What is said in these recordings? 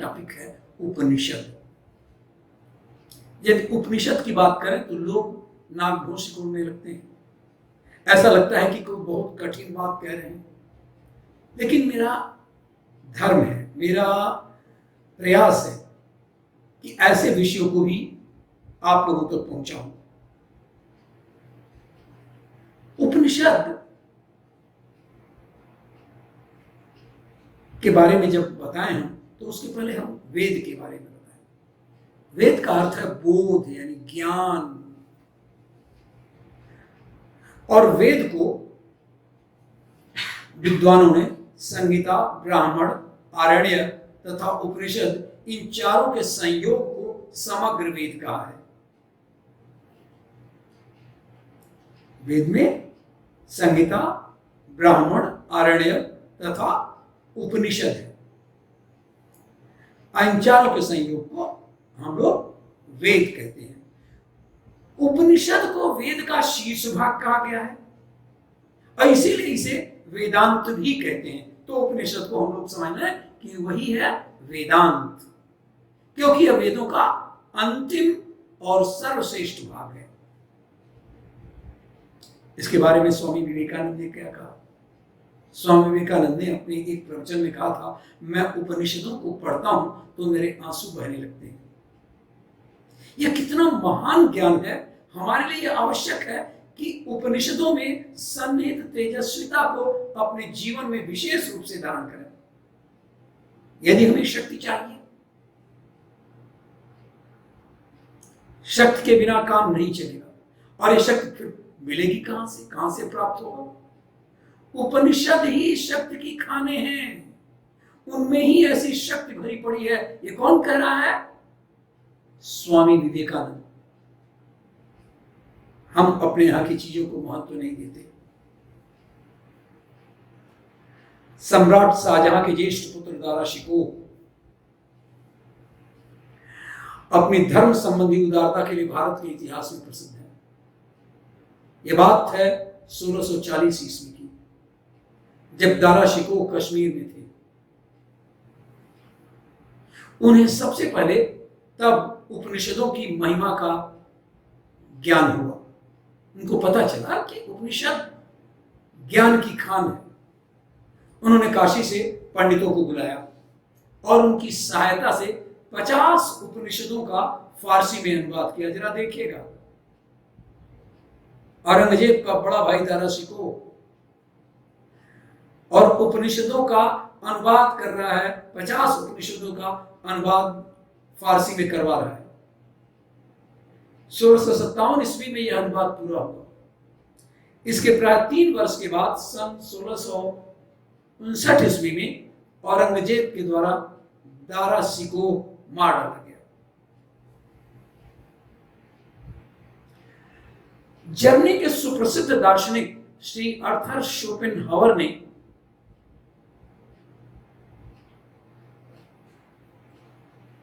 Topic है उपनिषद। यदि उपनिषद की बात करें तो लोग नाक भों सिकोड़ने लगते हैं, ऐसा लगता है कि कोई बहुत कठिन बात कह रहे हैं। लेकिन मेरा धर्म है, मेरा प्रयास है कि ऐसे विषयों को भी आप लोगों तक पहुंचाऊं। उपनिषद के बारे में जब बताएं हम, तो उसके पहले हम वेद के बारे में बताएं। वेद का अर्थ है बोध, यानी ज्ञान। और वेद को विद्वानों ने संहिता, ब्राह्मण, आरण्य तथा उपनिषद, इन चारों के संयोग को समग्र वेद कहा है। वेद में संहिता, ब्राह्मण, आरण्य तथा उपनिषद है। इन चारों के संयोग को हम लोग वेद कहते हैं। उपनिषद को वेद का शीर्ष भाग कहा गया है और इसीलिए इसे वेदांत भी कहते हैं। तो उपनिषद को हम लोग समझ रहे हैं कि वही है वेदांत, क्योंकि यह वेदों का अंतिम और सर्वश्रेष्ठ भाग है। इसके बारे में स्वामी विवेकानंद ने क्या कहा? स्वामी विवेकानंद ने अपने एक प्रवचन में कहा था, मैं उपनिषदों को पढ़ता हूं तो मेरे आंसू बहने लगते हैं। यह कितना महान ज्ञान है। हमारे लिए यह आवश्यक है कि उपनिषदों में सन्निहित तेजस्विता को अपने जीवन में विशेष रूप से धारण करें। यदि हमें शक्ति चाहिए, शक्ति के बिना काम नहीं चलेगा। और यह शक्ति फिर मिलेगी कहां से प्राप्त होगा? उपनिषद ही शक्ति की खाने हैं, उनमें ही ऐसी शक्ति भरी पड़ी है। ये कौन कह रहा है? स्वामी विवेकानंद। हम अपने यहां की चीजों को महत्व नहीं देते। सम्राट शाहजहां के ज्येष्ठ पुत्र दारा शिकोह अपनी धर्म संबंधी उदारता के लिए भारत के इतिहास में प्रसिद्ध है। यह बात है 1640 ईस्वी की, जब दारा शिकोह कश्मीर में थे। उन्हें सबसे पहले तब उपनिषदों की महिमा का ज्ञान हुआ। उनको पता चला कि उपनिषद ज्ञान की खान है। उन्होंने काशी से पंडितों को बुलाया और उनकी सहायता से 50 उपनिषदों का फारसी में अनुवाद किया। जरा देखिएगा, औरंगजेब का बड़ा भाई दारा शिकोह और उपनिषदों का अनुवाद कर रहा है। 50 उपनिषदों का अनुवाद फारसी में करवा रहा है। 1657 ईस्वी में यह अनुवाद पूरा हुआ। इसके प्राय 3 वर्ष के बाद सन 1659 ईस्वी में औरंगजेब के द्वारा दारा शिकोह मार डाला गया। जर्मनी के सुप्रसिद्ध दार्शनिक श्री आर्थर शोपेनहावर ने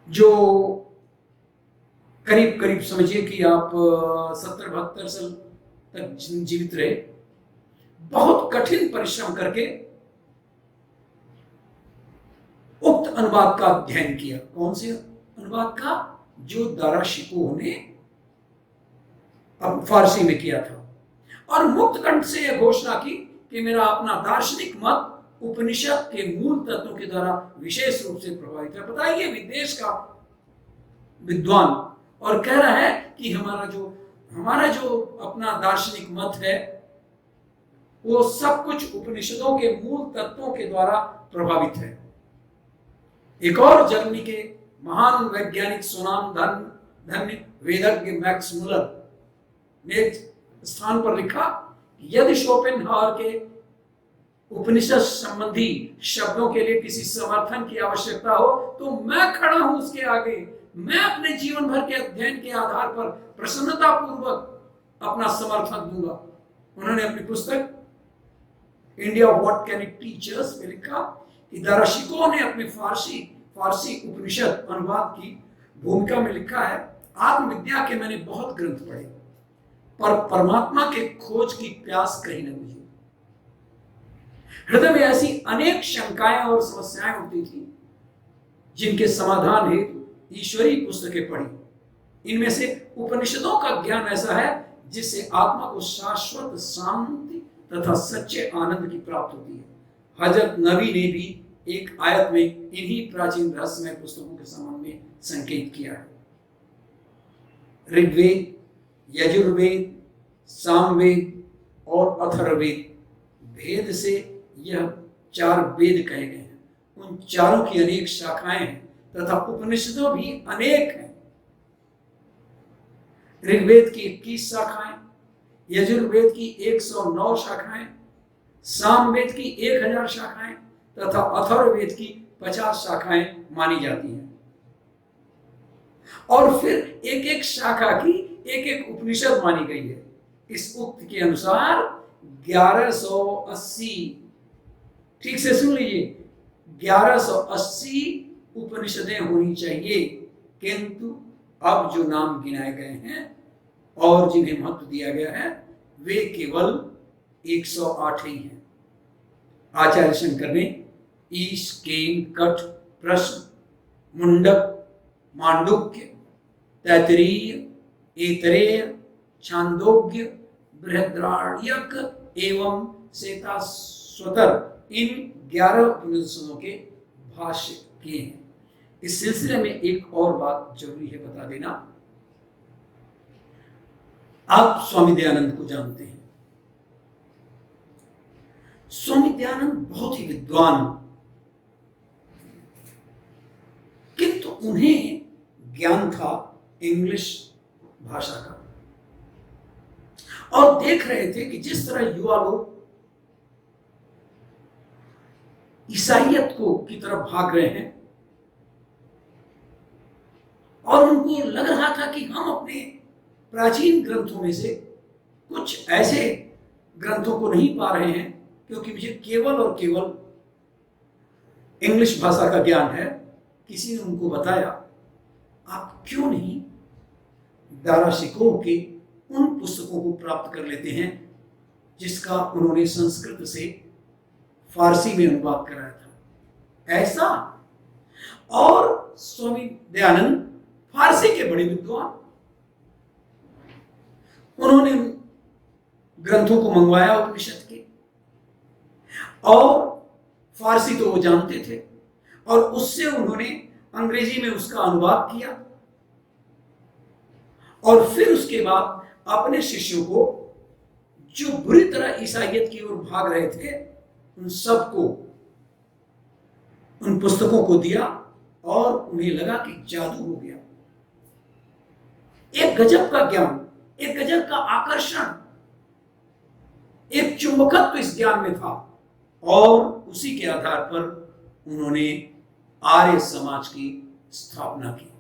जो करीब करीब समझिए कि आप 70-72 साल तक जीवित रहे, बहुत कठिन परिश्रम करके उक्त अनुवाद का अध्ययन किया। कौन से अनुवाद का? जो दारा शिकोह ने अब फारसी में किया था। और मुक्त कंठ से यह घोषणा की कि मेरा अपना दार्शनिक मत उपनिषद के मूल तत्वों के द्वारा विशेष रूप से प्रभावित है। बताइए, विदेश का विद्वान और कह रहा है कि हमारा जो अपना दार्शनिक मत है वो सब कुछ उपनिषदों के मूल तत्वों के द्वारा प्रभावित है। एक और जर्मनी के महान वैज्ञानिक सुनाम धन्य वेदज्ञ मैक्स मुलर ने एक स्थान पर लिखा, यदि शोपेनहावर के उपनिषद संबंधी शब्दों के लिए किसी समर्थन की आवश्यकता हो तो मैं खड़ा हूं उसके आगे। मैं अपने जीवन भर के अध्ययन के आधार पर प्रसन्नता पूर्वक अपना समर्थन दूंगा। उन्होंने अपनी पुस्तक India what can it teach us में लिखा कि दारा शिकोह ने अपने फारसी उपनिषद अनुवाद की भूमिका में लिखा है, आत्मविद्या के मैंने बहुत ग्रंथ पढ़े पर परमात्मा के खोज की प्यास कहीं न बुझी। हृदय में ऐसी अनेक शंकाएं और समस्याएं उठती थी जिनके समाधान हेतु ईश्वरीय पुस्तकें पढ़ी। इनमें से उपनिषदों का ज्ञान ऐसा है जिससे आत्मा को शाश्वत शांति तथा सच्चे आनंद की प्राप्ति होती है। हजरत नबी ने भी एक आयत में इन्हीं प्राचीन रहस्यमय पुस्तकों के संबंध में संकेत किया है। ऋग्वेद, यजुर्वेद, सामवेद और अथर्ववेद भेद से यह 4 वेद कहे गए हैं। उन चारों की अनेक शाखाएं हैं तथा उपनिषदों भी अनेक हैं। ऋग्वेद की 21 शाखाएं, यजुर्वेद की 109 शाखाएं, सामवेद की 1000 शाखाएं तथा अथर्ववेद की 50 शाखाएं मानी जाती हैं। और फिर एक एक शाखा की एक एक उपनिषद मानी गई है। इस उक्त के अनुसार 1180, ठीक से सुन लीजिए, 1180 उपनिषदें होनी चाहिए, किंतु अब जो नाम गिनाए गए हैं और जिन्हें महत्व दिया गया है वे केवल 108 ही हैं। आचार्य शंकर ने ईश, केन, कठ, प्रश्न, मुंडक, मांडुक्य, तैतरीय, ऐतरेय, छांदोग्य, बृहदारण्यक एवं श्वेताश्वतर इन 11 उपनिषदों के भाष्य किए हैं। इस सिलसिले में एक और बात जरूरी है बता देना। आप स्वामी दयानंद को जानते हैं। स्वामी दयानंद बहुत ही विद्वान, किंतु उन्हें ज्ञान था इंग्लिश भाषा का, और देख रहे थे कि जिस तरह युवा लोग ईसाइयत की तरफ भाग रहे हैं, और उनको लग रहा था कि हम अपने प्राचीन ग्रंथों में से कुछ ऐसे ग्रंथों को नहीं पा रहे हैं, क्योंकि मुझे केवल और केवल इंग्लिश भाषा का ज्ञान है। किसी ने उनको बताया, आप क्यों नहीं दाराशिकों के उन पुस्तकों को प्राप्त कर लेते हैं जिसका उन्होंने संस्कृत से फारसी में अनुवाद कराया था। ऐसा, और स्वामी दयानंद फारसी के बड़े विद्वान, उन्होंने ग्रंथों को मंगवाया उपनिषद के, और फारसी तो वो जानते थे, और उससे उन्होंने अंग्रेजी में उसका अनुवाद किया, और फिर उसके बाद अपने शिष्यों को जो बुरी तरह ईसाइयत की ओर भाग रहे थे उन सबको उन पुस्तकों को दिया, और उन्हें लगा कि जादू हो गया। एक गजब का ज्ञान, एक गजब का आकर्षण, एक चुंबकत्व इस ज्ञान में था, और उसी के आधार पर उन्होंने आर्य समाज की स्थापना की।